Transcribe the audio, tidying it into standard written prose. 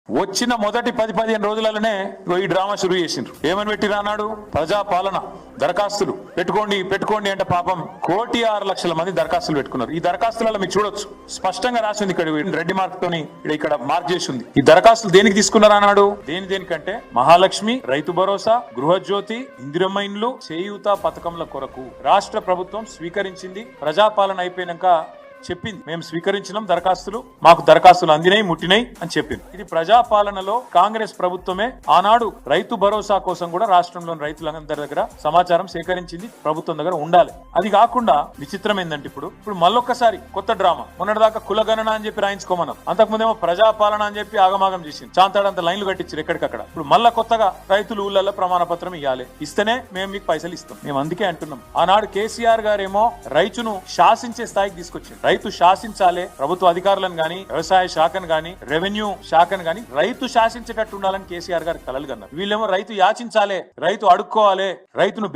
వచ్చిన మొదటి 10-15 రోజులలోనే ఈ డ్రామా షురూ చేసిండ్రు. ఏమని పెట్టిరా అన్నాడు? ప్రజాపాలన దరఖాస్తులు పెట్టుకోండి అంటే పాపం 1,06,00,000 మంది దరఖాస్తులు పెట్టుకున్నారు. ఈ దరఖాస్తులలో మీరు చూడొచ్చు, స్పష్టంగా రాసింది. ఇక్కడ రెడ్డి మార్క్ తోని ఇక్కడ మార్క్ చేసి ఉంది. ఈ దరఖాస్తులు దేనికి తీసుకున్నారు అన్నాడు? దేనికంటే మహాలక్ష్మి, రైతు భరోసా, గృహజ్యోతి, ఇందిరమ్మ ఇండ్లు, చేయూత పథకంల కొరకు రాష్ట్ర ప్రభుత్వం స్వీకరించింది. ప్రజాపాలన అయిపోయినాక చెప్పింది, మేము స్వీకరించినాం దరఖాస్తులు, మాకు దరఖాస్తులు అందినాయి, ముట్టినాయి అని చెప్పింది. ఇది ప్రజాపాలనలో కాంగ్రెస్ ప్రభుత్వమే ఆనాడు రైతు భరోసా కోసం కూడా రాష్ట్రంలోని రైతులందరి దగ్గర సమాచారం సేకరించింది, ప్రభుత్వం దగ్గర ఉండాలి. అది కాకుండా విచిత్రం ఏంటంటే ఇప్పుడు మళ్ళొక్కసారి కొత్త డ్రామా. మొన్నటిదాకా కులగణన అని చెప్పి రాయించుకోమన్నాం, అంతకుముందేమో ప్రజాపాలన అని చెప్పి ఆగమాగం చేసింది, చాంతాడంత లైన్లు కట్టించారు ఎక్కడికక్కడ. ఇప్పుడు మళ్ళా కొత్తగా రైతులు ఊళ్ళల్లో ప్రమాణ పత్రం ఇవ్వాలి, ఇస్తేనే మేము మీకు పైసలు ఇస్తాం. మేము అందుకే అంటున్నాం, ఆనాడు కేసీఆర్ గారేమో రైతును శాసించే స్థాయికి తీసుకొచ్చింది. రైతు శాసించాలి, ప్రభుత్వ అధికారులను గాని, వ్యవసాయ శాఖను గాని, రెవెన్యూ శాఖను గాని రైతు శాసించేటట్టు ఉండాలని కేసీఆర్ గారు కలలు కన్నారు. వీళ్ళేమో రైతు యాచించాలి, రైతు అడుక్కోవాలి, రైతును